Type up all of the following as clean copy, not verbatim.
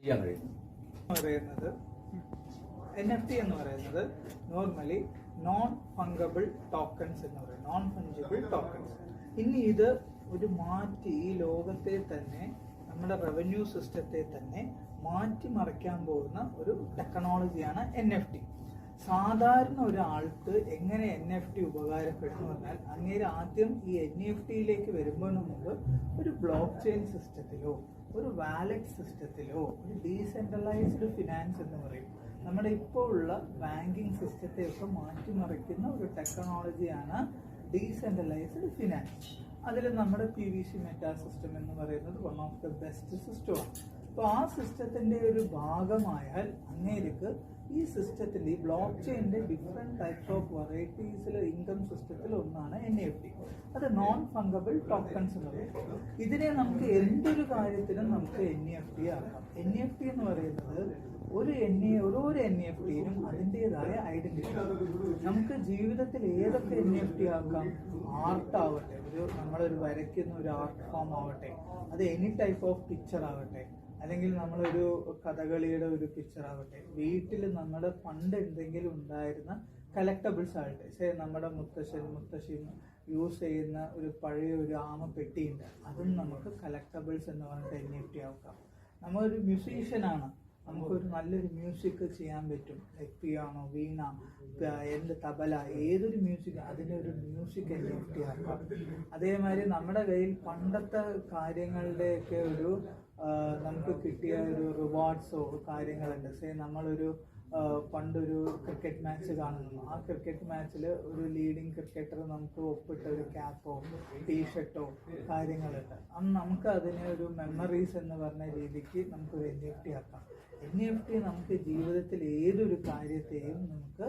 പറയുന്നത് NFT എന്ന് പറയുന്നത് നോർമലി നോൺ ഫംഗബിൾ ടോക്കൺസ് എന്ന് പറയും, നോൺ ഫംജിബിൾ ടോക്കൺസ്. ഇനി ഇത് ഒരു മാറ്റി ഈ ലോകത്തെ തന്നെ, നമ്മുടെ റവന്യൂ സിസ്റ്റത്തെ തന്നെ മാറ്റിമറിക്കാൻ പോകുന്ന ഒരു ടെക്നോളജിയാണ് NFT. സാധാരണ ഒരാൾക്ക് എങ്ങനെ NFT ഉപകാരപ്പെടുന്നു പറഞ്ഞാൽ, അങ്ങേര് ആദ്യം ഈ NFT വരുമ്പോൾ മുമ്പ് ഒരു ബ്ലോക്ക് ചെയിൻ സിസ്റ്റത്തിലോ ഒരു വാലറ്റ് സിസ്റ്റത്തിലോ ഒരു ഡീസെൻട്രലൈസ്ഡ് ഫിനാൻസ് എന്ന് പറയും, നമ്മുടെ ഇപ്പോൾ ഉള്ള ബാങ്കിങ് സിസ്റ്റത്തെയൊക്കെ മാറ്റിമറിക്കുന്ന ഒരു ടെക്നോളജിയാണ് ഡീസെൻട്രലൈസ്ഡ് ഫിനാൻസ്. അതിൽ നമ്മുടെ PVC മെറ്റാ സിസ്റ്റം എന്ന് പറയുന്നത് വൺ ഓഫ് ദ ബെസ്റ്റ് സിസ്റ്റമാണ്. അപ്പോൾ ആ സിസ്റ്റത്തിൻ്റെ ഒരു ഭാഗമായാൽ അങ്ങേർക്ക് ഈ സിസ്റ്റത്തിൻ്റെ, ഈ ബ്ലോക്ക് ചെയിൻ്റെ ഡിഫറെൻറ്റ് ടൈപ്സ് ഓഫ് വെറൈറ്റീസിൽ ഇൻകം സിസ്റ്റത്തിൽ ഒന്നാണ് NFT. അത് നോൺ ഫംഗബിൾ ടോക്കൺസ് എന്ന് പറയും. ഇതിനെ നമുക്ക് എന്തൊരു കാര്യത്തിനും നമുക്ക് NFT ആക്കാം. NFT എന്ന് പറയുന്നത് ഓരോ NFT-നും അതിൻ്റെതായ ഐഡന്റിറ്റി. നമുക്ക് ജീവിതത്തിൽ ഏതൊക്കെ NFT ആക്കാം. ആർട്ട് ആവട്ടെ, നമ്മളൊരു വരയ്ക്കുന്ന ഒരു ആർട്ട് ഫോം ആവട്ടെ, അത് എനി ടൈപ്പ് ഓഫ് പിക്ചർ ആവട്ടെ, അല്ലെങ്കിൽ നമ്മളൊരു കഥകളിയുടെ ഒരു പിക്ചർ ആവട്ടെ, വീട്ടിൽ നമ്മുടെ പണ്ട് എന്തെങ്കിലും ഉണ്ടായിരുന്ന കളക്ടബിൾസ് ആവട്ടെ, നമ്മുടെ മുത്തശ്ശി യൂസ് ചെയ്യുന്ന ഒരു പഴയ ഒരു ആമപ്പെട്ടിയുണ്ട്, അതും നമുക്ക് കളക്ടബിൾസ് എന്ന് പറഞ്ഞിട്ട് NFT ആക്കാം. നമ്മളൊരു മ്യൂസീഷ്യനാണ്, നമുക്കൊരു നല്ലൊരു മ്യൂസിക് ചെയ്യാൻ പറ്റും, പിയാനോ, വീണ, തബല, ഏതൊരു മ്യൂസിക്, അതിനൊരു മ്യൂസിക് NFT ആക്കാം. അതേമാതിരി നമ്മുടെ കയ്യിൽ പണ്ടത്തെ കാര്യങ്ങളുടെയൊക്കെ ഒരു നമുക്ക് കിട്ടിയ ഒരു റിവാർഡ്സോ കാര്യങ്ങളുണ്ട്. നമ്മളൊരു പണ്ടൊരു ക്രിക്കറ്റ് മാച്ച് കാണുന്നു, ആ ക്രിക്കറ്റ് മാച്ചിൽ ഒരു ലീഡിങ് ക്രിക്കറ്റർ നമുക്ക് ഒപ്പിട്ട ഒരു ക്യാപ്പോ ടീഷർട്ടോ കാര്യങ്ങളുണ്ട്. അന്ന് നമുക്ക് അതിനെ ഒരു മെമ്മറീസ് എന്ന് പറഞ്ഞ രീതിക്ക് നമുക്കൊരു NFT ആക്കാം. NFT നമുക്ക് ജീവിതത്തിൽ ഏതൊരു കാര്യത്തെയും നമുക്ക്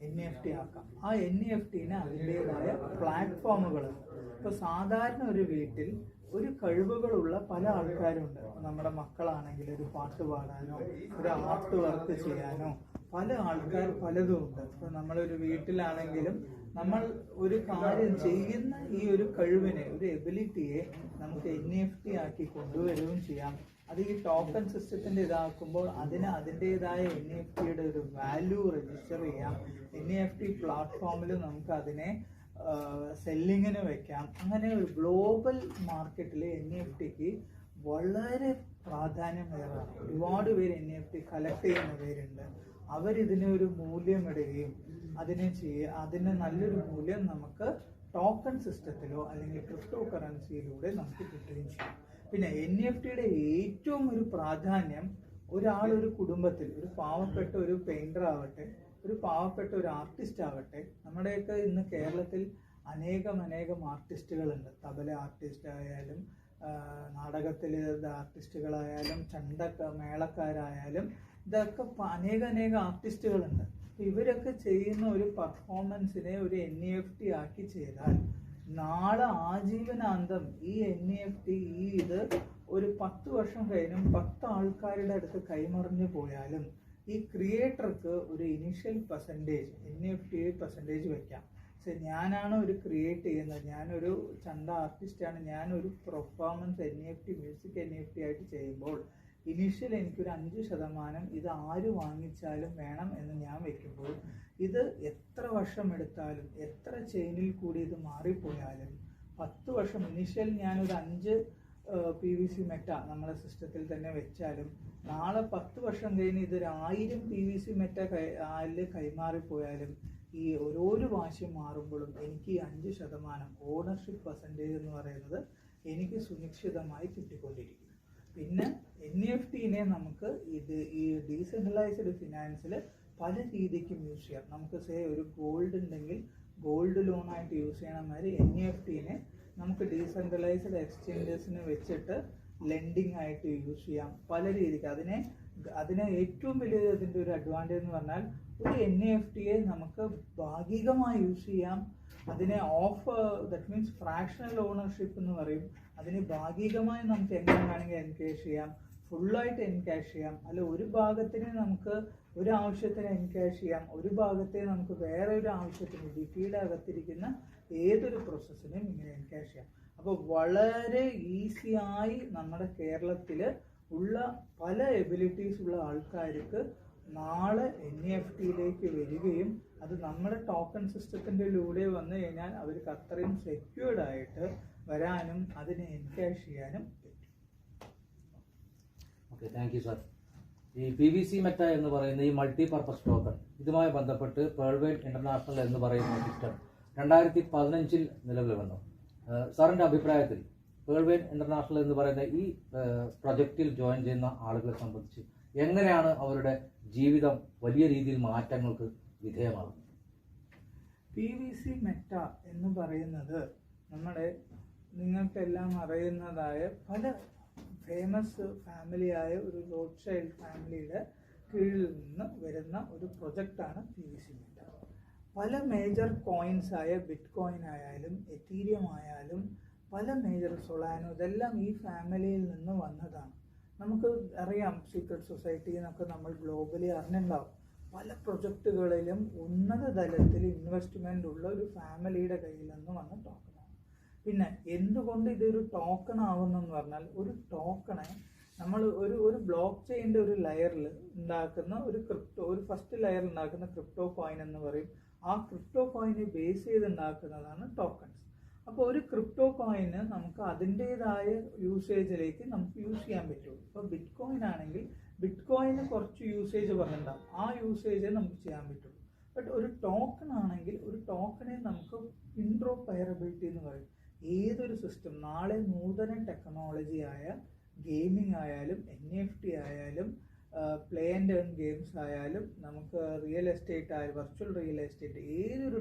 NFT ആക്കാം. ആ NFT-ന് അതിൻ്റെതായ പ്ലാറ്റ്ഫോമുകളുണ്ട്. ഇപ്പോൾ സാധാരണ ഒരു വീട്ടിൽ ഒരു കഴിവുകളുള്ള പല ആൾക്കാരുണ്ട്. നമ്മുടെ മക്കളാണെങ്കിൽ ഒരു പാട്ട് പാടാനോ ഒരു ആർട്ട് വർക്ക് ചെയ്യാനോ പല ആൾക്കാർ പലതും ഉണ്ട്. ഇപ്പോൾ നമ്മളൊരു വീട്ടിലാണെങ്കിലും നമ്മൾ ഒരു കാര്യം ചെയ്യുന്ന ഈ ഒരു കഴിവിനെ, ഒരു എബിലിറ്റിയെ നമുക്ക് NFT ആക്കി കൊണ്ടുവരികയും ചെയ്യാം. അത് ഈ ടോക്കൺ സിസ്റ്റത്തിൻ്റെ ഇതാക്കുമ്പോൾ അതിൻ്റെതായ NFT-യുടെ ഒരു വാല്യൂ രജിസ്റ്റർ ചെയ്യാം. NFT പ്ലാറ്റ്ഫോമിൽ നമുക്ക് അതിനെ സെല്ലിങ്ങിന് വെക്കാം. അങ്ങനെ ഒരു ഗ്ലോബൽ മാർക്കറ്റിൽ NFT-ക്ക് വളരെ പ്രാധാന്യമേറാണ്. ഒരുപാട് പേര് NFT കളക്ട് ചെയ്യുന്നവരുണ്ട്. അവരിതിന് ഒരു മൂല്യമിടുകയും അതിന് നല്ലൊരു മൂല്യം നമുക്ക് ടോക്കൺ സിസ്റ്റത്തിലോ അല്ലെങ്കിൽ ക്രിപ്റ്റോ കറൻസിയിലൂടെ നമുക്ക് കിട്ടുകയും ചെയ്യും. പിന്നെ NFT-യുടെ ഏറ്റവും ഒരു പ്രാധാന്യം, ഒരു കുടുംബത്തിൽ ഒരു പാവപ്പെട്ട ഒരു പെയിൻറ്റർ ആവട്ടെ, ഒരു പാവപ്പെട്ട ഒരു ആർട്ടിസ്റ്റ് ആവട്ടെ, നമ്മുടെയൊക്കെ ഇന്ന് കേരളത്തിൽ അനേകം ആർട്ടിസ്റ്റുകളുണ്ട്. തബല ആർട്ടിസ്റ്റ് ആയാലും നാടകത്തിലെ ആർട്ടിസ്റ്റുകളായാലും മേളക്കാരായാലും ഇതൊക്കെ അനേകം ആർട്ടിസ്റ്റുകളുണ്ട്. ഇവരൊക്കെ ചെയ്യുന്ന ഒരു പെർഫോമൻസിനെ ഒരു NFT ആക്കി ചെയ്താൽ നാളെ ആജീവനാന്തം ഈ NFT ഇത് ഒരു 10 വർഷം കഴിഞ്ഞും 10 ആൾക്കാരുടെ അടുത്ത് കൈമറിഞ്ഞു പോയാലും ഈ ക്രിയേറ്റർക്ക് ഒരു ഇനിഷ്യൽ NFT പെർസെൻറ്റേജ് വെക്കാം. ഞാനാണ് ഒരു ക്രിയേറ്റ് ചെയ്യുന്നത്, ഞാനൊരു ചണ്ട ആർട്ടിസ്റ്റാണ്, ഞാനൊരു പെർഫോമൻസ് മ്യൂസിക് NFT ആയിട്ട് ചെയ്യുമ്പോൾ ഇനീഷ്യൽ എനിക്കൊരു 5% ഇത് ആര് വാങ്ങിച്ചാലും വേണം എന്ന് ഞാൻ വെക്കുമ്പോൾ ഇത് എത്ര വർഷം എടുത്താലും എത്ര ചെയിനിൽ കൂടി ഇത് മാറിപ്പോയാലും 10 വർഷം ഇനീഷ്യൽ ഞാനൊരു 5 PVC മെറ്റ നമ്മുടെ സിസ്റ്റത്തിൽ തന്നെ വെച്ചാലും നാളെ 10 വർഷം കഴിഞ്ഞ് ഇതൊരു 1000 PVC മെറ്റ കൈമാറിപ്പോയാലും ഈ ഓരോ വാശി മാറുമ്പോഴും എനിക്ക് 5% ഓണർഷിപ്പ് പെർസെൻറ്റേജ് എന്ന് പറയുന്നത് എനിക്ക് സുനിശ്ചിതമായി കിട്ടിക്കൊണ്ടിരിക്കും. പിന്നെ NFT-നെ നമുക്ക് ഈ ഡീസെൻട്രലൈസ്ഡ് ഫിനാൻസിൽ പല രീതിക്കും യൂസ് ചെയ്യാം. നമുക്ക് ഒരു ഗോൾഡ് ഉണ്ടെങ്കിൽ ഗോൾഡ് ലോണായിട്ട് യൂസ് ചെയ്യണ മാതിരി NFT-നെ നമുക്ക് ഡീസെൻട്രലൈസ്ഡ് എക്സ്ചേഞ്ചസിന് വെച്ചിട്ട് ലെൻഡിങ് ആയിട്ട് യൂസ് ചെയ്യാം. പല രീതിക്ക് അതിനെ ഏറ്റവും വലിയ ഇതിൻ്റെ ഒരു അഡ്വാൻറ്റേജ് എന്ന് പറഞ്ഞാൽ ഒരു NFT-യെ നമുക്ക് ഭാഗികമായി യൂസ് ചെയ്യാം. അതിനെ ദാറ്റ് മീൻസ് ഫ്രാക്ഷണൽ ഓണർഷിപ്പ് എന്ന് പറയും. അതിന് ഭാഗികമായി നമുക്ക് എങ്ങനെ വേണമെങ്കിൽ എൻകാഷ് ചെയ്യാം, ഫുള്ളായിട്ട് എൻകാഷ് ചെയ്യാം. അല്ല ഒരു ഭാഗത്തിന് നമുക്ക് ഒരു ആവശ്യത്തിന് എൻകാഷ് ചെയ്യാം, ഒരു ഭാഗത്തെ നമുക്ക് വേറെ ഒരു ആവശ്യത്തിന് ഡിഫീഡ് അകത്തിരിക്കുന്ന ഏതൊരു പ്രോസസ്സിനും ഇങ്ങനെ എൻകാഷ് ചെയ്യാം. അപ്പോൾ വളരെ ഈസിയായി നമ്മുടെ കേരളത്തിൽ ഉള്ള പല എബിലിറ്റീസ് ഉള്ള ആൾക്കാർക്ക് നാളെ NFT വരികയും അത് നമ്മുടെ ടോക്കൺ സിസ്റ്റത്തിൻ്റെ വന്നു കഴിഞ്ഞാൽ അവർക്ക് അത്രയും സെക്യൂർഡ് ആയിട്ട് വരാനും അതിനെ എൻകാഷ് ചെയ്യാനും പറ്റും. Okay, thank you sir. ഈ PVC മെറ്റ എന്ന് പറയുന്ന ഈ മൾട്ടി പർപ്പസ് ടോക്കൺ ഇതുമായി ബന്ധപ്പെട്ട് പേൾവെയിൽ ഇന്റർനാഷണൽ എന്ന് പറയുന്ന സിസ്റ്റം 2015 നിലവിൽ വന്നു. സാറിന്റെ അഭിപ്രായത്തിൽ പേൾവെയിൽ ഇന്റർനാഷണൽ എന്ന് പറയുന്ന ഈ പ്രൊജക്റ്റിൽ ജോയിൻ ചെയ്യുന്ന ആളുകളെ സംബന്ധിച്ച് എങ്ങനെയാണ് അവരുടെ ജീവിതം വലിയ രീതിയിൽ മാറ്റങ്ങൾക്ക് വിധേയമാകുന്നത്? PVC മെറ്റ എന്ന് പറയുന്നത് നമ്മുടെ നിങ്ങൾക്കെല്ലാം അറിയുന്നതായ പല ഫേമസ് ഫാമിലിയായ ഒരു റോഡ് ചൈൽഡ് ഫാമിലിയുടെ കീഴിൽ നിന്ന് വരുന്ന ഒരു പ്രൊജക്റ്റാണ് PVC മെറ്റ. പല മേജർ കോയിൻസ് ആയ ബിറ്റ് കോയിൻ ആയാലും എത്തീരിയം ആയാലും പല മേജർ സൊളാനോ ഇതെല്ലാം ഈ ഫാമിലിയിൽ നിന്ന് വന്നതാണ്. നമുക്ക് അറിയാം, സീക്രട്ട് സൊസൈറ്റി എന്നൊക്കെ നമ്മൾ ഗ്ലോബലി അറിഞ്ഞിട്ടുണ്ടാവും. പല പ്രൊജക്റ്റുകളിലും ഉന്നത തലത്തിൽ ഇൻവെസ്റ്റ്മെൻ്റ് ഉള്ള ഒരു ഫാമിലിയുടെ കയ്യിൽ നിന്ന് വന്ന ടോക്കണാണ്. പിന്നെ എന്തുകൊണ്ട് ഇതൊരു ടോക്കൺ ആവുന്നെന്ന് പറഞ്ഞാൽ, ഒരു ടോക്കണെ നമ്മൾ ഒരു ബ്ലോക്ക് ചെയിൻ്റെ ഒരു ലെയറിൽ ഉണ്ടാക്കുന്ന ഒരു ഫസ്റ്റ് ലെയറിൽ ഉണ്ടാക്കുന്ന ക്രിപ്റ്റോ കോയിൻ എന്ന് പറയും. ആ ക്രിപ്റ്റോ കോയിനെ ബേസ് ചെയ്ത് ഉണ്ടാക്കുന്നതാണ് ടോക്കൺസ്. അപ്പോൾ ഒരു ക്രിപ്റ്റോ കോയിന് നമുക്ക് അതിൻ്റേതായ യൂസേജിലേക്ക് നമുക്ക് യൂസ് ചെയ്യാൻ പറ്റുള്ളൂ. ഇപ്പോൾ ബിറ്റ് കോയിൻ ആണെങ്കിൽ ബിറ്റ് കോയിന് കുറച്ച് യൂസേജ് പറഞ്ഞിട്ടുണ്ടാവും, ആ യൂസേജേ നമുക്ക് ചെയ്യാൻ പറ്റുള്ളൂ. ബട്ട് ഒരു ടോക്കൺ ആണെങ്കിൽ ഒരു ടോക്കണെ നമുക്ക് ഇൻട്രോപയറബിലിറ്റി എന്ന് പറയും. ഏതൊരു സിസ്റ്റം നാളെ നൂതന ടെക്നോളജി ആയ ഗെയിമിംഗ് ആയാലും NFT ആയാലും പ്ലേ ആൻഡ് ഏൺ ഗെയിംസ് ആയാലും നമുക്ക് റിയൽ എസ്റ്റേറ്റ് ആയാലും വെർച്വൽ റിയൽ എസ്റ്റേറ്റ് ഏതൊരു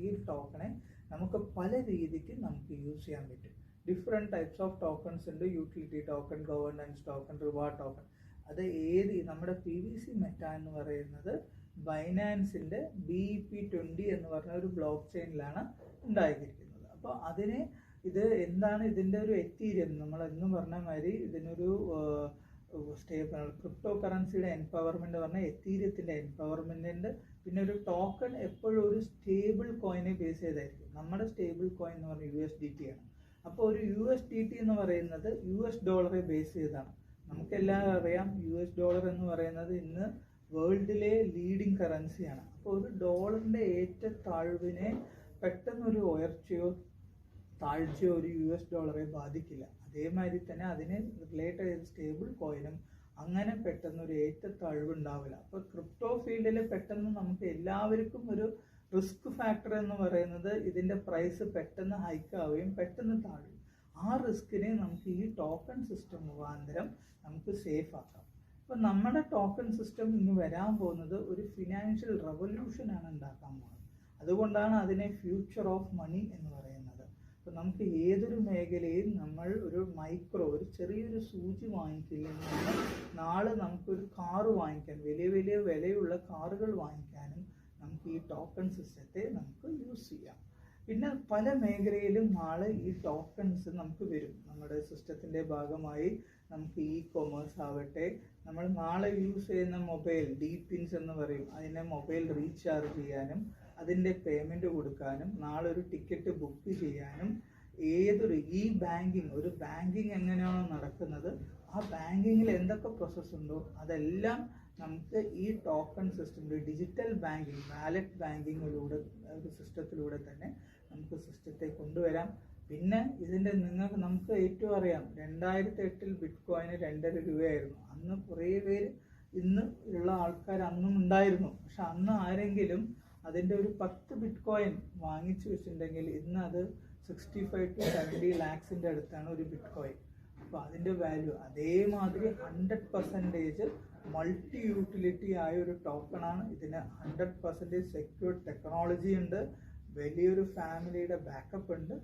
ഈ ടോക്കണെ നമുക്ക് പല രീതിക്ക് നമുക്ക് യൂസ് ചെയ്യാൻ പറ്റും. ഡിഫറെൻറ്റ് ടൈപ്സ് ഓഫ് ടോക്കൺസ് ഉണ്ട്. Utility token, governance token, reward token. അത് നമ്മുടെ PVC മെറ്റ എന്ന് പറയുന്നത് ബൈനാൻസിൻ്റെ BEP20 എന്ന് പറഞ്ഞ ഒരു ബ്ലോക്ക് ചെയിനിലാണ് ഉണ്ടാക്കിയിരിക്കുന്നത്. അപ്പോൾ ഇത് എന്താണ് ഇതിൻ്റെ ഒരു എത്തീരിയം, നമ്മൾ എന്നും പറഞ്ഞ മാതിരി ഇതിനൊരു ക്രിപ്റ്റോ കറൻസിയുടെ എംപവർമെൻറ്റ് പറഞ്ഞാൽ എത്തീരിയത്തിൻ്റെ എംപവർമെൻറ്റിൻ്റെ. പിന്നെ ഒരു ടോക്കൺ എപ്പോഴും ഒരു സ്റ്റേബിൾ കോയിനെ ബേസ് ചെയ്തായിരിക്കും. നമ്മുടെ സ്റ്റേബിൾ കോയിൻ എന്ന് പറഞ്ഞാൽ USDT ആണ്. അപ്പോൾ ഒരു USDT എന്ന് പറയുന്നത് $ഡോളറെ ബേസ് ചെയ്താണ്. നമുക്കെല്ലാം അറിയാം $ഡോളർ എന്ന് പറയുന്നത് ഇന്ന് വേൾഡിലെ ലീഡിങ് കറൻസിയാണ്. അപ്പോൾ ഒരു ഡോളറിൻ്റെ ഏറ്റത്താഴ്വിനെ പെട്ടെന്നൊരു ഉയർച്ചയോ താഴ്ചയോ ഒരു $ഡോളറെ ബാധിക്കില്ല. അതേമാതിരി തന്നെ അതിന് റിലേറ്റ് ചെയ്ത സ്റ്റേബിൾ കോയിനും അങ്ങനെ പെട്ടെന്നൊരു ഏറ്റത്താഴ്വ് ഉണ്ടാവില്ല. അപ്പോൾ ക്രിപ്റ്റോ ഫീൽഡിൽ പെട്ടെന്ന് നമുക്ക് എല്ലാവർക്കും ഒരു റിസ്ക് ഫാക്ടർ എന്ന് പറയുന്നത് ഇതിൻ്റെ പ്രൈസ് പെട്ടെന്ന് ഹൈക്കാവുകയും പെട്ടെന്ന് താഴും. ആ റിസ്കിനെ നമുക്ക് ഈ ടോക്കൺ സിസ്റ്റം മുഖാന്തരം നമുക്ക് സേഫ് ആക്കാം. അപ്പോൾ നമ്മുടെ ടോക്കൺ സിസ്റ്റം ഇനി വരാൻ പോകുന്നത് ഒരു ഫിനാൻഷ്യൽ റെവല്യൂഷനാണ് ഉണ്ടാക്കാൻ പോകുന്നത്. അതുകൊണ്ടാണ് അതിനെ ഫ്യൂച്ചർ ഓഫ് മണി എന്ന് പറയുന്നത്. അപ്പോൾ നമുക്ക് ഏതൊരു മേഖലയും നമ്മൾ ഒരു ചെറിയൊരു സൂചി വാങ്ങിക്കില്ലെങ്കിൽ നാളെ നമുക്കൊരു കാറ് വാങ്ങിക്കാൻ വലിയ വിലയുള്ള കാറുകൾ വാങ്ങിക്കാനും നമുക്ക് ഈ ടോക്കൺ സിസ്റ്റത്തെ നമുക്ക് യൂസ് ചെയ്യാം. പിന്നെ പല മേഖലയിലും നാളെ ഈ ടോക്കൺസ് നമുക്ക് വരും. നമ്മുടെ സിസ്റ്റത്തിൻ്റെ ഭാഗമായി നമുക്ക് കൊമേഴ്സ് ആവട്ടെ, നമ്മൾ നാളെ യൂസ് ചെയ്യുന്ന മൊബൈൽ DPINs എന്ന് പറയും, അതിനെ മൊബൈൽ റീചാർജ് ചെയ്യാനും അതിൻ്റെ പേയ്മെൻറ്റ് കൊടുക്കാനും നാളെ ഒരു ടിക്കറ്റ് ബുക്ക് ചെയ്യാനും ഒരു ബാങ്കിങ് എങ്ങനെയാണോ നടക്കുന്നത് ആ ബാങ്കിങ്ങിൽ എന്തൊക്കെ പ്രോസസ്സ് ഉണ്ടോ അതെല്ലാം നമുക്ക് ഈ token system digital banking wallet ബാങ്കിങ്ങിലൂടെ ഒരു സിസ്റ്റത്തിലൂടെ തന്നെ നമുക്ക് സിസ്റ്റത്തെ കൊണ്ടുവരാം. പിന്നെ നമുക്ക് ഏറ്റവും അറിയാം 2008 ബിറ്റ് കോയിന് 2.5 രൂപയായിരുന്നു. അന്ന് കുറേ പേര് ഇന്ന് ഉള്ള ആൾക്കാർ അന്നും ഉണ്ടായിരുന്നു. പക്ഷെ അന്ന് ആരെങ്കിലും അതിൻ്റെ ഒരു 10 ബിറ്റ് കോയിൻ വാങ്ങിച്ചു വെച്ചിട്ടുണ്ടെങ്കിൽ ഇന്ന് അത് 65 to 70 lakhs അടുത്താണ് ഒരു ബിറ്റ് കോയിൻ. അപ്പോൾ അതിൻ്റെ വാല്യൂ അതേമാതിരി 100% മൾട്ടി യൂട്ടിലിറ്റി ആയ ഒരു ടോക്കണാണ്. ഇതിന് 100% സെക്യൂർഡ് ടെക്നോളജി ഉണ്ട്, വലിയൊരു ഫാമിലിയുടെ ബാക്കപ്പ് ഉണ്ട്.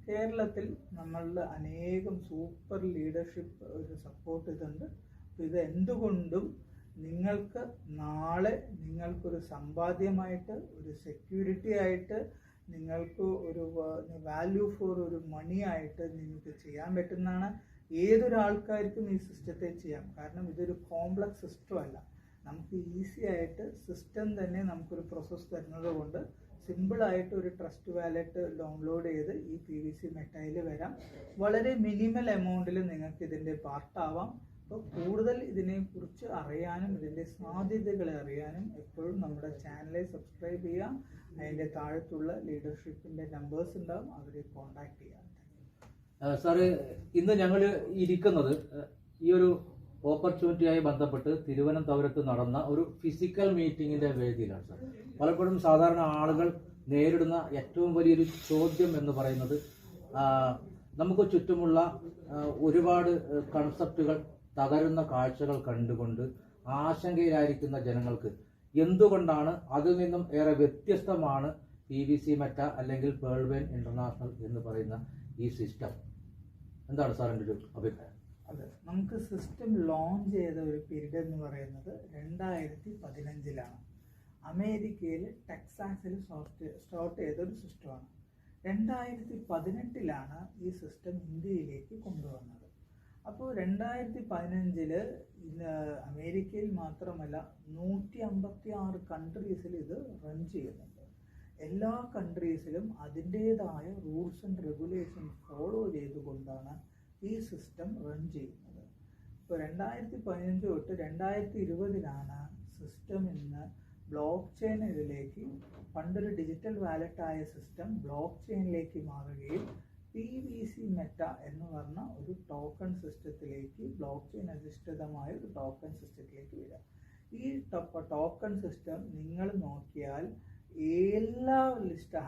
കേരളത്തിൽ നമ്മളുടെ അനേകം സൂപ്പർ ലീഡർഷിപ്പ് ഒരു സപ്പോർട്ട് ഇതുണ്ട്. അപ്പോൾ ഇത് എന്തുകൊണ്ടും നിങ്ങൾക്ക് നാളെ നിങ്ങൾക്കൊരു സമ്പാദ്യമായിട്ട് ഒരു സെക്യൂരിറ്റി ആയിട്ട് നിങ്ങൾക്ക് ഒരു വാല്യൂ ഫോർ ഒരു മണി ആയിട്ട് നിങ്ങൾക്ക് ചെയ്യാൻ പറ്റുന്നതാണ്. ഏതൊരാൾക്കാർക്കും ഈ സിസ്റ്റത്തെ ചെയ്യാം. കാരണം ഇതൊരു കോംപ്ലക്സ് സിസ്റ്റം അല്ല, നമുക്ക് ഈസി ആയിട്ട് സിസ്റ്റം തന്നെ നമുക്കൊരു പ്രോസസ്സ് തരുന്നത് കൊണ്ട് സിമ്പിളായിട്ട് ഒരു ട്രസ്റ്റ് വാലറ്റ് ഡൗൺലോഡ് ചെയ്ത് ഈ PVC മെറ്റയിൽ വരാം. വളരെ മിനിമൽ എമൗണ്ടിൽ നിങ്ങൾക്ക് ഇതിൻ്റെ പാർട്ടാവാം. അപ്പോൾ കൂടുതൽ ഇതിനെക്കുറിച്ച് അറിയാനും ഇതിൻ്റെ സാധ്യതകളെ അറിയാനും എപ്പോഴും നമ്മുടെ ചാനലെ സബ്സ്ക്രൈബ് ചെയ്യുക. അതിൻ്റെ താഴത്തുള്ള ലീഡർഷിപ്പിൻ്റെ നമ്പേഴ്സ് ഉണ്ടാവും, അവരെ കോൺടാക്ട് ചെയ്യാം. സാറ്, ഇന്ന് ഞങ്ങൾ ഇരിക്കുന്നത് ഈ ഒരു ഓപ്പർച്യൂണിറ്റിയായി ബന്ധപ്പെട്ട് തിരുവനന്തപുരത്ത് നടന്ന ഒരു ഫിസിക്കൽ മീറ്റിങ്ങിന്റെ വേദിയിലാണ് സാർ. പലപ്പോഴും സാധാരണ ആളുകൾ നേരിടുന്ന ഏറ്റവും വലിയൊരു ചോദ്യം എന്ന് പറയുന്നത്, നമുക്ക് ചുറ്റുമുള്ള ഒരുപാട് കൺസെപ്റ്റുകൾ തകരുന്ന കാഴ്ചകൾ കണ്ടുകൊണ്ട് ആശങ്കയിലായിരിക്കുന്ന ജനങ്ങൾക്ക് എന്തുകൊണ്ടാണ് അതിൽ നിന്നും ഏറെ വ്യത്യസ്തമാണ് PVC മെറ്റ അല്ലെങ്കിൽ പേൾവെയിൻ ഇന്റർനാഷണൽ എന്ന് പറയുന്ന ഈ സിസ്റ്റം? എന്താണ് സാറിൻ്റെ ഒരു അഭിപ്രായം? അതെ, നമുക്ക് സിസ്റ്റം ലോഞ്ച് ചെയ്ത ഒരു പീരീഡ് എന്ന് പറയുന്നത് 2015-ലാണ്. അമേരിക്കയിൽ ടെക്സാസിൽ സ്റ്റാർട്ട് ചെയ്ത ഒരു സിസ്റ്റമാണ്. 2018-ലാണ് ഈ സിസ്റ്റം ഇന്ത്യയിലേക്ക് കൊണ്ടുവന്നത്. അപ്പോൾ 2015 അമേരിക്കയിൽ മാത്രമല്ല 156 കൺട്രീസിൽ ഇത് റൺ ചെയ്യുന്നുണ്ട്. എല്ലാ കൺട്രീസിലും അതിൻ്റേതായ റൂൾസ് ആൻഡ് റെഗുലേഷൻ ഫോളോ ചെയ്തുകൊണ്ടാണ് ഈ സിസ്റ്റം റൺ ചെയ്യുന്നത്. ഇപ്പോൾ 2015 തൊട്ട് 2020-ലാണ് സിസ്റ്റം ഇന്ന് ബ്ലോക്ക് ചെയിനിലേക്ക്, പണ്ടൊരു ഡിജിറ്റൽ വാലറ്റായ സിസ്റ്റം ബ്ലോക്ക് ചെയിനിലേക്ക് മാറുകയും PVC മെറ്റ എന്ന് പറഞ്ഞ ഒരു ടോക്കൺ സിസ്റ്റത്തിലേക്ക്, ബ്ലോക്ക് ചെയിൻ അധിഷ്ഠിതമായ ഒരു ടോക്കൺ സിസ്റ്റത്തിലേക്ക് വരിക. ഈ ടോക്കൺ സിസ്റ്റം നിങ്ങൾ നോക്കിയാൽ എല്ലാ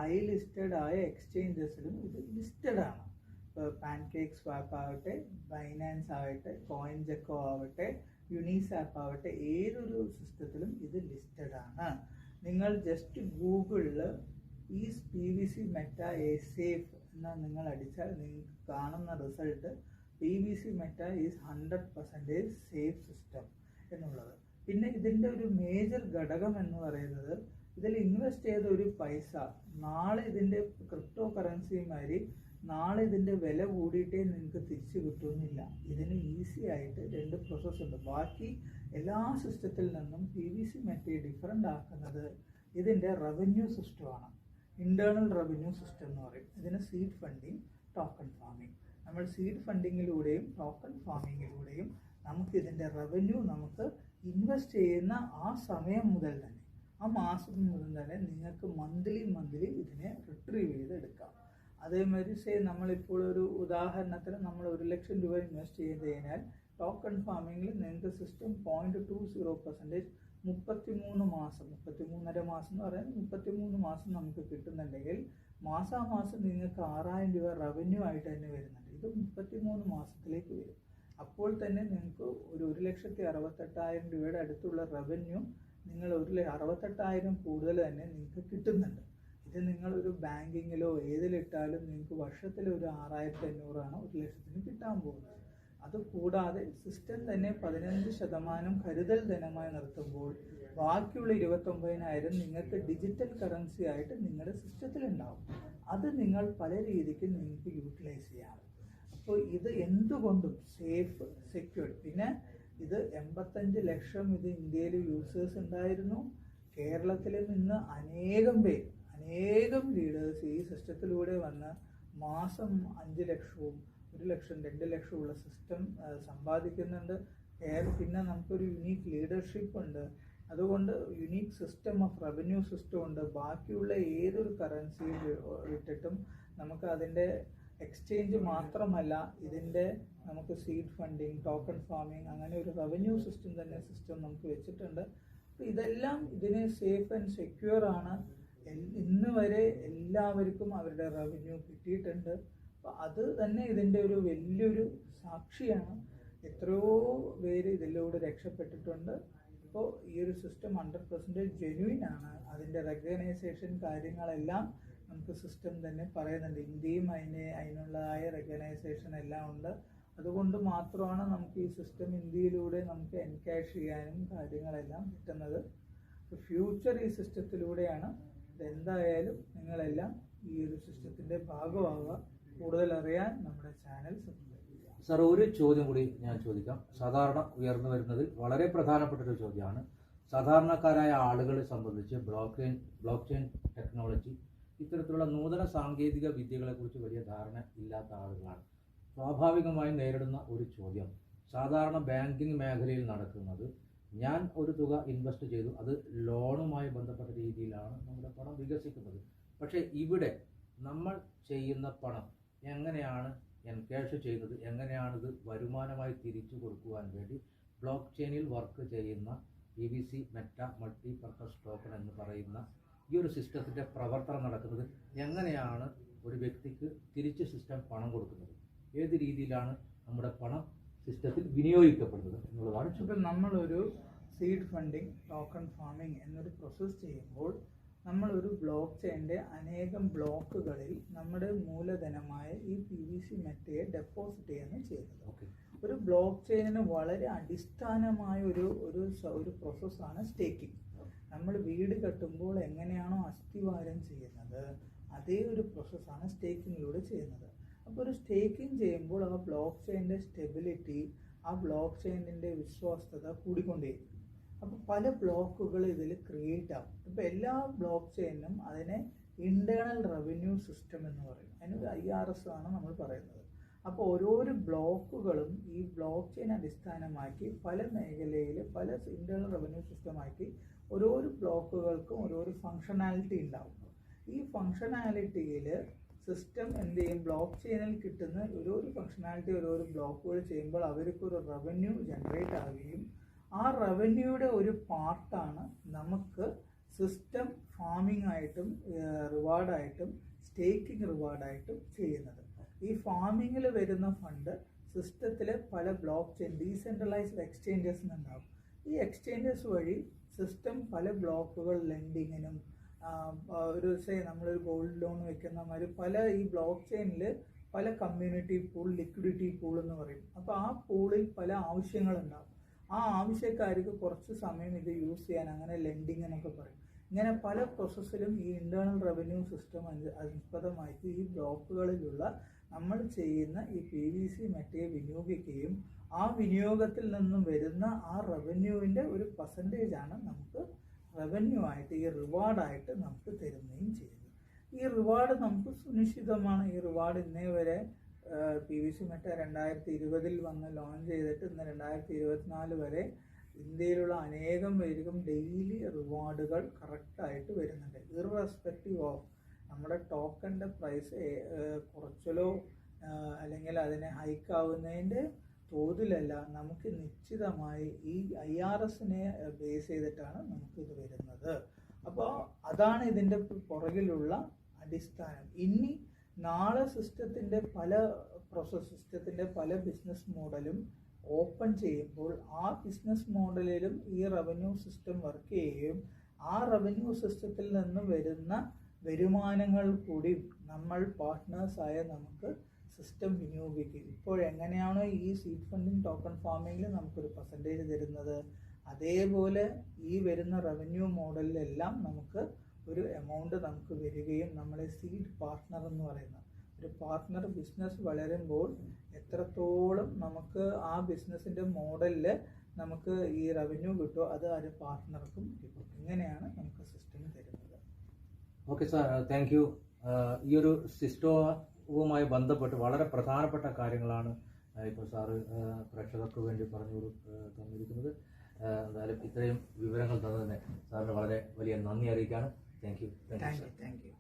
ഹൈ ലിസ്റ്റഡ് ആയ എക്സ്ചേഞ്ചസിലും ഇത് ലിസ്റ്റഡ് ആണ്. ഇപ്പോൾ പാൻകേക്ക് സ്വാപ്പ് ആവട്ടെ, ബൈനാൻസ് ആവട്ടെ, കോയിൻജെക്കോ ആവട്ടെ, യൂണിസാപ്പ് ആവട്ടെ, ഏതൊരു സിസ്റ്റത്തിലും ഇത് ലിസ്റ്റഡ് ആണ്. നിങ്ങൾ ജസ്റ്റ് ഗൂഗിളിൽ is PVC Meta A safe എന്ന് നിങ്ങൾ അടിച്ചാൽ നിങ്ങൾക്ക് കാണുന്ന result PVC Meta is 100% safe system എന്നുള്ളത്. പിന്നെ ഇതിൻ്റെ ഒരു മേജർ ഘടകം എന്ന് പറയുന്നത്, ഇതിൽ ഇൻവെസ്റ്റ് ചെയ്ത ഒരു പൈസ നാളെ ഇതിൻ്റെ ക്രിപ്റ്റോ കറൻസിയുമാതിരി നാളെ ഇതിൻ്റെ വില കൂടിയിട്ടേ നിങ്ങൾക്ക് തിരിച്ചു കിട്ടുന്നില്ല. ഇതിന് ഈസി ആയിട്ട് 2 പ്രോസസ്സ് ഉണ്ട്. ബാക്കി എല്ലാ സിസ്റ്റത്തിൽ നിന്നും PVC മെറ്റയെ ഡിഫറൻ്റ് ആക്കുന്നത് ഇതിൻ്റെ റവന്യൂ സിസ്റ്റമാണ്. ഇൻറ്റേർണൽ റവന്യൂ സിസ്റ്റം എന്ന് പറയും. ഇതിന് സീഡ് ഫണ്ടിങ്, ടോക്കൺ ഫാമിംഗ്. നമ്മൾ സീഡ് ഫണ്ടിങ്ങിലൂടെയും ടോക്കൺ ഫാമിങ്ങിലൂടെയും നമുക്ക് ഇതിൻ്റെ റവന്യൂ നമുക്ക് ഇൻവെസ്റ്റ് ചെയ്യുന്ന ആ സമയം മുതൽ തന്നെ, ആ മാസം മുതൽ തന്നെ നിങ്ങൾക്ക് മന്ത്ലി ഇതിനെ റിട്രീവ് ചെയ്ത് എടുക്കാം. അതേമാതിരി നമ്മളിപ്പോൾ ഒരു ഉദാഹരണത്തിന് നമ്മൾ 1 ലക്ഷം രൂപ ഇൻവെസ്റ്റ് ചെയ്ത് കഴിഞ്ഞാൽ ടോക്കൺ ഫാമിങ്ങിൽ നിങ്ങൾക്ക് സിസ്റ്റം 0.20% 33 മാസം, 33.5 മാസം എന്ന് പറയുന്നത് 33 മാസം നമുക്ക് കിട്ടുന്നുണ്ടെങ്കിൽ മാസാമാസം നിങ്ങൾക്ക് 6000 രൂപ റവന്യൂ ആയിട്ട് തന്നെ വരുന്നുണ്ട്. ഇത് 33 മാസത്തിലേക്ക് വരും. അപ്പോൾ തന്നെ നിങ്ങൾക്ക് ഒരു 1,68,000 രൂപയുടെ അടുത്തുള്ള റവന്യൂ നിങ്ങൾ 1,68,000 കൂടുതൽ തന്നെ നിങ്ങൾക്ക് കിട്ടുന്നുണ്ട്. ഇത് നിങ്ങളൊരു ബാങ്കിങ്ങിലോ ഏതിലിട്ടാലും നിങ്ങൾക്ക് വർഷത്തിൽ ഒരു 6,500 1 ലക്ഷത്തിന് കിട്ടാൻ പോകുന്നത്. അതുകൂടാതെ സിസ്റ്റം തന്നെ 15% കരുതൽ ധനമായി നിർത്തുമ്പോൾ ബാക്കിയുള്ള 29,000 നിങ്ങൾക്ക് ഡിജിറ്റൽ കറൻസി ആയിട്ട് നിങ്ങളുടെ സിസ്റ്റത്തിൽ ഉണ്ടാവും. അത് നിങ്ങൾ പല രീതിക്ക് നിങ്ങൾക്ക് യൂട്ടിലൈസ് ചെയ്യാം. അപ്പോൾ ഇത് എന്തുകൊണ്ടും സേഫ്, സെക്യൂർഡ്. പിന്നെ ഇത് 85 ലക്ഷം ഇത് ഇന്ത്യയിൽ യൂസേഴ്സ് ഉണ്ടായിരുന്നു. കേരളത്തിൽ നിന്ന് അനേകം ലീഡേഴ്സ് ഈ സിസ്റ്റത്തിലൂടെ വന്ന് മാസം 5 ലക്ഷവും 1 ലക്ഷം 2 ലക്ഷമുള്ള സിസ്റ്റം സമ്പാദിക്കുന്നുണ്ട്. പിന്നെ നമുക്കൊരു യുണീക്ക് ലീഡർഷിപ്പ് ഉണ്ട്. അതുകൊണ്ട് unique system of revenue system ഉണ്ട്. ബാക്കിയുള്ള ഏതൊരു കറൻസിയിൽ ഇട്ടിട്ടും നമുക്ക് അതിൻ്റെ എക്സ്ചേഞ്ച് മാത്രമല്ല, ഇതിൻ്റെ നമുക്ക് സീഡ് ഫണ്ടിങ്, ടോക്കൺ ഫാമിംഗ്, അങ്ങനെ ഒരു റവന്യൂ സിസ്റ്റം നമുക്ക് വെച്ചിട്ടുണ്ട്. അപ്പോൾ ഇതെല്ലാം ഇതിന് സേഫ് ആൻഡ് സെക്യൂർ ആണ്. ഇന്ന് വരെ എല്ലാവർക്കും അവരുടെ റവന്യൂ കിട്ടിയിട്ടുണ്ട്. അപ്പോൾ അത് തന്നെ ഇതിൻ്റെ ഒരു വലിയൊരു സാക്ഷിയാണ്. എത്രയോ പേര് ഇതിലൂടെ രക്ഷപ്പെട്ടിട്ടുണ്ട്. ഇപ്പോൾ ഈ ഒരു സിസ്റ്റം 100% ജെന്യുയിൻ ആണ്. അതിൻ്റെ റെക്കഗ്നൈസേഷൻ കാര്യങ്ങളെല്ലാം നമുക്ക് സിസ്റ്റം തന്നെ പറയുന്നുണ്ട്. ഇന്ത്യയും അതിനുള്ളതായ റെക്കഗ്നൈസേഷൻ എല്ലാം ഉണ്ട്. അതുകൊണ്ട് മാത്രമാണ് നമുക്ക് ഈ സിസ്റ്റം ഇന്ത്യയിലൂടെ നമുക്ക് എൻകാഷ് ചെയ്യാനും കാര്യങ്ങളെല്ലാം കിട്ടുന്നത്. ഫ്യൂച്ചർ ഈ സിസ്റ്റത്തിലൂടെയാണ്. ഇതെന്തായാലും നിങ്ങളെല്ലാം ഈ ഒരു സിസ്റ്റത്തിൻ്റെ ഭാഗമാവുക. കൂടുതൽ അറിയാൻ നമ്മുടെ ചാനൽ സബ്സ്ക്രൈബ് ചെയ്യുക. സാർ, ഒരു ചോദ്യം കൂടി ഞാൻ ചോദിക്കാം. സാധാരണ ഉയർന്നു വരുന്നത് വളരെ പ്രധാനപ്പെട്ട ഒരു ചോദ്യമാണ്. സാധാരണക്കാരായ ആളുകളെ സംബന്ധിച്ച് ബ്ലോക്ക് ചെയിൻ ടെക്നോളജി, ഇത്തരത്തിലുള്ള നൂതന സാങ്കേതിക വിദ്യകളെക്കുറിച്ച് വലിയ ധാരണ ഇല്ലാത്ത ആളുകളാണ്. സ്വാഭാവികമായും നേരിടുന്ന ഒരു ചോദ്യം, സാധാരണ ബാങ്കിങ് മേഖലയിൽ നടക്കുന്നത് ഞാൻ ഒരു തുക ഇൻവെസ്റ്റ് ചെയ്തു, അത് ലോണുമായി ബന്ധപ്പെട്ട രീതിയിലാണ് നമ്മുടെ പണം വികസിക്കുന്നത്. പക്ഷേ ഇവിടെ നമ്മൾ ചെയ്യുന്ന പണം എങ്ങനെയാണ് എൻകാഷ് ചെയ്യുന്നത്, എങ്ങനെയാണിത് വരുമാനമായി തിരിച്ചു കൊടുക്കുവാൻ വേണ്ടി ബ്ലോക്ക് ചെയിനിൽ വർക്ക് ചെയ്യുന്ന PVC Meta multi purpose token എന്ന് പറയുന്ന ഈ ഒരു സിസ്റ്റത്തിൻ്റെ പ്രവർത്തനം നടക്കുന്നത്, എങ്ങനെയാണ് ഒരു വ്യക്തിക്ക് തിരിച്ച് സിസ്റ്റം പണം കൊടുക്കുന്നത്, ഏത് രീതിയിലാണ് നമ്മുടെ പണം സിസ്റ്റത്തിൽ വിനിയോഗിക്കപ്പെടുന്നത് എന്നുള്ളതാണ്. ഇപ്പം നമ്മളൊരു സീഡ് ഫണ്ടിങ് ടോക്കൺ ഫാമിംഗ് എന്നൊരു പ്രോസസ്സ് ചെയ്യുമ്പോൾ നമ്മളൊരു ബ്ലോക്ക് ചെയിൻ്റെ അനേകം ബ്ലോക്കുകളിൽ നമ്മുടെ മൂലധനമായ ഈ PVC മെറ്റയെ ഡെപ്പോസിറ്റ് ചെയ്യുകയാണ് ചെയ്യുന്നത്. ഒരു ബ്ലോക്ക് ചെയിനിന് വളരെ അടിസ്ഥാനമായ ഒരു പ്രോസസ്സാണ് സ്റ്റേക്കിംഗ്. നമ്മൾ വീട് കെട്ടുമ്പോൾ എങ്ങനെയാണോ അസ്ഥിവാരം ചെയ്യുന്നത്, അതേ ഒരു പ്രോസസ്സാണ് സ്റ്റേക്കിങ്ങിലൂടെ ചെയ്യുന്നത്. അപ്പോൾ ഒരു സ്റ്റേക്കിംഗ് ചെയ്യുമ്പോൾ ആ ബ്ലോക്ക് ചെയിനിൻ്റെ സ്റ്റെബിലിറ്റി, ആ ബ്ലോക്ക് ചെയിനിൻ്റെ വിശ്വാസ്യത കൂടിക്കൊണ്ടേയിരിക്കും. അപ്പോൾ പല ബ്ലോക്കുകൾ ഇതിൽ ക്രിയേറ്റ് ആവും. ഇപ്പോൾ എല്ലാ ബ്ലോക്ക് ചെയിനും അതിനെ ഇൻറ്റേർണൽ റവന്യൂ സിസ്റ്റം എന്ന് പറയും. അതിനൊരു IRS ആണ് നമ്മൾ പറയുന്നത്. അപ്പോൾ ഓരോരോ ബ്ലോക്കുകളും ഈ ബ്ലോക്ക് ചെയിൻ അടിസ്ഥാനമാക്കി പല മേഖലയിൽ പല ഇൻറ്റേർണൽ റവന്യൂ സിസ്റ്റമാക്കി ഓരോരോ ബ്ലോക്കുകൾക്കും ഓരോരോ ഫങ്ഷണാലിറ്റി ഉണ്ടാവും. ഈ ഫങ്ഷണാലിറ്റിയിൽ സിസ്റ്റം എന്ത് ചെയ്യും, ബ്ലോക്ക് ചെയിനിൽ കിട്ടുന്ന ഓരോരോ ഫങ്ഷണാലിറ്റി ഓരോരോ ബ്ലോക്കുകൾ ചെയ്യുമ്പോൾ അവർക്കൊരു റവന്യൂ ജനറേറ്റ് ആവുകയും ആ റവന്യൂയുടെ ഒരു പാർട്ടാണ് നമുക്ക് സിസ്റ്റം ഫാമിംഗ് ആയിട്ടും റിവാർഡായിട്ടും സ്റ്റേക്കിംഗ് റിവാർഡായിട്ടും ചെയ്യുന്നത്. ഈ ഫാമിങ്ങിൽ വരുന്ന ഫണ്ട് സിസ്റ്റത്തിലെ പല ബ്ലോക്ക് ചെയിൻ ഡീസെൻട്രലൈസ്ഡ് എക്സ്ചേഞ്ചസ് ഉണ്ടാകും. ഈ എക്സ്ചേഞ്ചസ് വഴി സിസ്റ്റം പല ബ്ലോക്കുകൾ ലെൻഡിങ്ങിനും നമ്മളൊരു ഗോൾഡ് ലോൺ വെക്കുന്ന മാതിരി പല ഈ ബ്ലോക്ക് ചെയിനിൽ പല കമ്മ്യൂണിറ്റി പൂൾ, ലിക്വിഡിറ്റി പൂൾ എന്ന് പറയും. അപ്പോൾ ആ പൂളിൽ പല ആവശ്യങ്ങളുണ്ടാകും. ആ ആവശ്യക്കാർക്ക് കുറച്ച് സമയം ഇത് യൂസ് ചെയ്യാൻ, അങ്ങനെ ലെൻഡിങ് എന്നൊക്കെ പറയും. ഇങ്ങനെ പല പ്രോസസ്സിലും ഈ ഇൻറ്റേർണൽ റവന്യൂ സിസ്റ്റം അനുസ്പദമായിട്ട് ഈ ബ്ലോക്കുകളിലുള്ള നമ്മൾ ചെയ്യുന്ന ഈ PVC മെറ്റയെ വിനിയോഗിക്കുകയും ആ വിനിയോഗത്തിൽ നിന്നും വരുന്ന ആ റവന്യൂവിൻ്റെ ഒരു പെർസെൻറ്റേജാണ് നമുക്ക് റവന്യൂ ആയിട്ട് ഈ റിവാർഡായിട്ട് നമുക്ക് തരുകയും ചെയ്യുന്നത്. ഈ റിവാർഡ് നമുക്ക് സുനിശ്ചിതമാണ്. ഈ റിവാർഡ് ഇന്നേ വരെ PVC മെറ്റ 2020 വന്ന് ലോഞ്ച് ചെയ്തിട്ട് ഇന്ന് 2024 വരെ ഇന്ത്യയിലുള്ള അനേകം പേർക്കും ഡെയിലി റിവാർഡുകൾ കറക്റ്റായിട്ട് വരുന്നുണ്ട്. ഇർറെസ്പെക്റ്റീവ് ഓഫ് നമ്മുടെ ടോക്കണിൻ്റെ പ്രൈസ് കുറച്ചലോ അല്ലെങ്കിൽ അതിനെ ഹൈക്കാവുന്നതിൻ്റെ തോതിലല്ല, നമുക്ക് നിശ്ചിതമായി ഈ IRSനെ ബേസ് ചെയ്തിട്ടാണ് നമുക്കിത് വരുന്നത്. അപ്പോൾ അതാണ് ഇതിൻ്റെ പുറകിലുള്ള അടിസ്ഥാനം. ഇനി നാളെ സിസ്റ്റത്തിൻ്റെ പല ബിസിനസ് മോഡലും ഓപ്പൺ ചെയ്യുമ്പോൾ ആ ബിസിനസ് മോഡലിലും ഈ റവന്യൂ സിസ്റ്റം വർക്ക് ചെയ്യുകയും ആ റവന്യൂ സിസ്റ്റത്തിൽ നിന്ന് വരുന്ന വരുമാനങ്ങൾ കൂടി നമ്മൾ പാർട്ട്നേഴ്സായ നമുക്ക് സിസ്റ്റം വിനിയോഗിക്കും. ഇപ്പോൾ എങ്ങനെയാണോ ഈ സീഡ് ഫണ്ടിങ് ടോക്കൺ ഫാമിങ്ങിൽ നമുക്കൊരു പെർസെൻറ്റേജ് തരുന്നത്, അതേപോലെ ഈ വരുന്ന റവന്യൂ മോഡലിലെല്ലാം നമുക്ക് ഒരു എമൗണ്ട് നമുക്ക് വരികയും നമ്മളെ സീഡ് പാർട്ട്ണർ എന്ന് പറയുന്ന ഒരു പാർട്ട്ണർ ബിസിനസ് വളരുമ്പോൾ എത്രത്തോളം നമുക്ക് ആ ബിസിനസ്സിൻ്റെ മോഡലിൽ നമുക്ക് ഈ റവന്യൂ കിട്ടുമോ അത് ആ ഒരു പാർട്ട്ണർക്കും കിട്ടും. ഇങ്ങനെയാണ് നമുക്ക് സിസ്റ്റം തരുന്നത്. Okay sir, thank you. ഈ ഒരു സിസ്റ്റവുമായി ബന്ധപ്പെട്ട് വളരെ പ്രധാനപ്പെട്ട കാര്യങ്ങളാണ് ഇപ്പോൾ സാറ് പ്രേക്ഷകർക്ക് വേണ്ടി പറഞ്ഞു തന്നിരിക്കുന്നത്. എന്തായാലും ഇത്രയും വിവരങ്ങൾ തന്നതിന് സാറിന് വളരെ വലിയ നന്ദി അറിയിക്കുകയാണ്. Thank you. Thank you.